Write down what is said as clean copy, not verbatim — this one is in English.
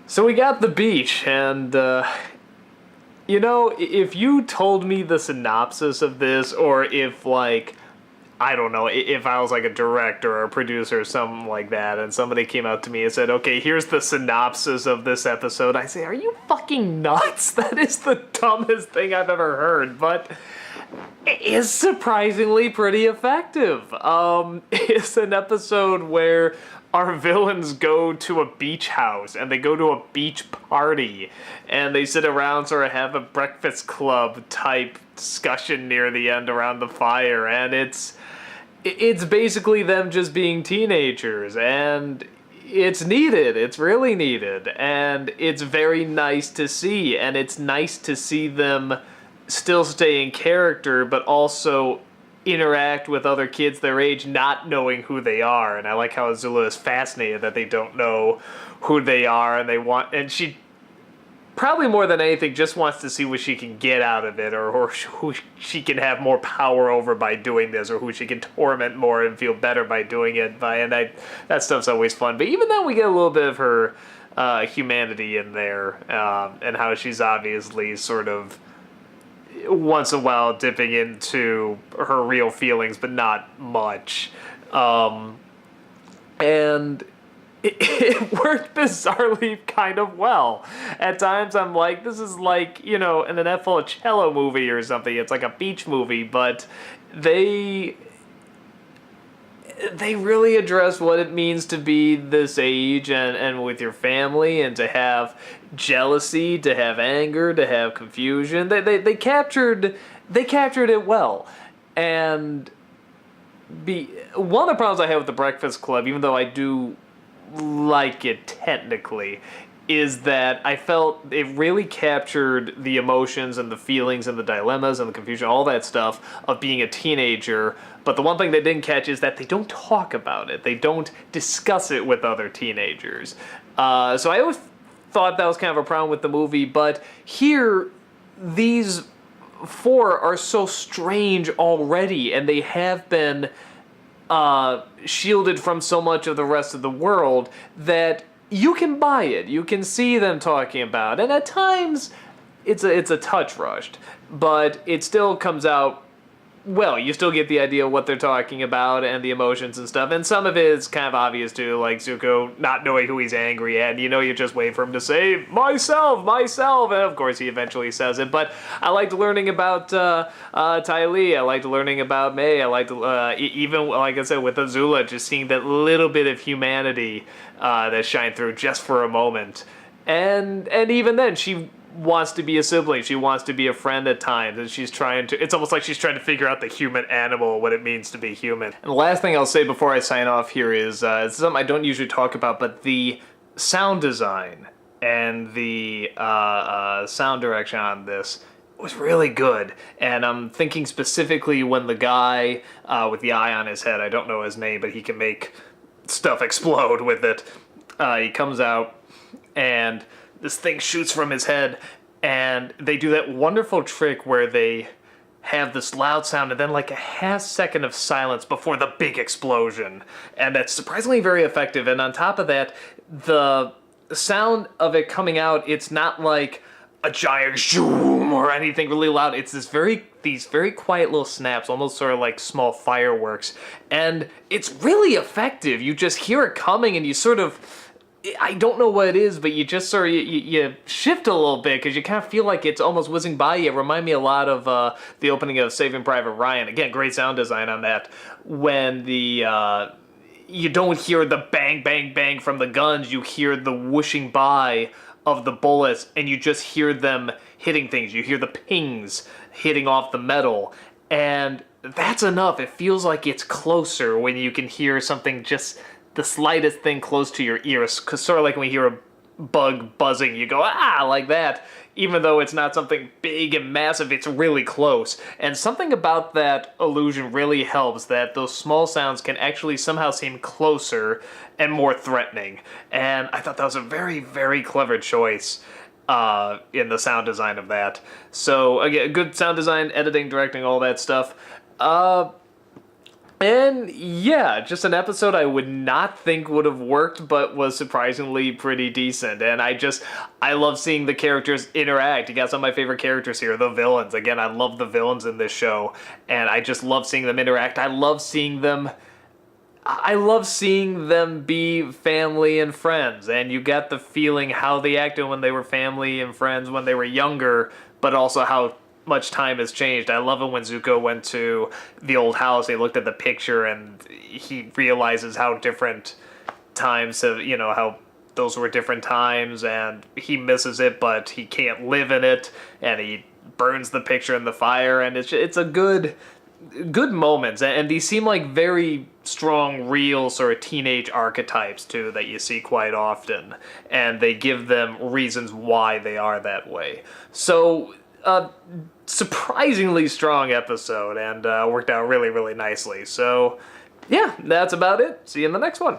So we got the beach, and if you told me the synopsis of this, or if I don't know, if I was like a director or a producer or something like that, and somebody came out to me and said, "Okay, here's the synopsis of this episode," I say, "Are you fucking nuts? That is the dumbest thing I've ever heard." But it is surprisingly pretty effective. It's an episode where our villains go to a beach house and they go to a beach party and they sit around, sort of have a breakfast club type discussion near the end around the fire, and it's basically them just being teenagers, and it's needed. It's really needed, and it's very nice to see, and it's nice to see them still stay in character, but also interact with other kids their age, not knowing who they are. And I like how Azula is fascinated that they don't know who they are, and she probably more than anything just wants to see what she can get out of it, or who she can have more power over by doing this, or who she can torment more and feel better by doing it by. And that stuff's always fun. But even then, we get a little bit of her humanity in there, and how she's obviously sort of once in a while dipping into her real feelings, but not much. And it worked bizarrely kind of well. At times I'm like, this is like, an Annette Funicello movie or something. It's like a beach movie, but they really address what it means to be this age and with your family, and to have jealousy, to have anger, to have confusion. They captured it well. And one of the problems I have with the Breakfast Club, even though I do like it technically, is that I felt it really captured the emotions and the feelings and the dilemmas and the confusion, all that stuff of being a teenager. But the one thing they didn't catch is that they don't talk about it. They don't discuss it with other teenagers. So I always thought that was kind of a problem with the movie. But here, these four are so strange already, and they have been shielded from so much of the rest of the world that you can buy it. You can see them talking about it. And at times, it's a touch rushed, but it still comes out well. You still get the idea of what they're talking about and the emotions and stuff. And some of it is kind of obvious too, like Zuko not knowing who he's angry at. You just wait for him to say, myself. And of course he eventually says it. But I liked learning about Ty Lee. I liked learning about May. I liked, even, like I said, with Azula, just seeing that little bit of humanity that shined through just for a moment. And even then, she wants to be a sibling. She wants to be a friend at times, and it's almost like she's trying to figure out the human animal, what it means to be human. And the last thing I'll say before I sign off here is it's something I don't usually talk about, but the sound design and the sound direction on this was really good. And I'm thinking specifically when the guy with the eye on his head, I don't know his name, but he can make stuff explode with it. He comes out and this thing shoots from his head, and they do that wonderful trick where they have this loud sound and then like a half second of silence before the big explosion. And that's surprisingly very effective. And on top of that, the sound of it coming out, it's not like a giant zoom or anything really loud. It's these very quiet little snaps, almost sort of like small fireworks. And it's really effective. You just hear it coming and you sort of, I don't know what it is, but you just sort of, you shift a little bit because you kind of feel like it's almost whizzing by you. It reminded me a lot of the opening of Saving Private Ryan. Again, great sound design on that. When you don't hear the bang, bang, bang from the guns, you hear the whooshing by of the bullets, and you just hear them hitting things. You hear the pings hitting off the metal, and that's enough. It feels like it's closer when you can hear something, just the slightest thing close to your ears, because sort of like when you hear a bug buzzing, you go, ah, like that. Even though it's not something big and massive, it's really close. And something about that illusion really helps, that those small sounds can actually somehow seem closer and more threatening. And I thought that was a very, very clever choice in the sound design of that. So, again, good sound design, editing, directing, all that stuff. And yeah, just an episode I would not think would have worked, but was surprisingly pretty decent. And I love seeing the characters interact. You got some of my favorite characters here, the villains. Again, I love the villains in this show, and I just love seeing them interact. I love seeing them be family and friends, and you get the feeling how they acted when they were family and friends when they were younger, but also how much time has changed. I love it when Zuko went to the old house, he looked at the picture, and he realizes how different times have, how those were different times, and he misses it, but he can't live in it, and he burns the picture in the fire, and it's a good moments, and these seem like very strong, real sort of teenage archetypes too that you see quite often, and they give them reasons why they are that way. So, surprisingly strong episode, and worked out really, really nicely. So, yeah, that's about it. See you in the next one.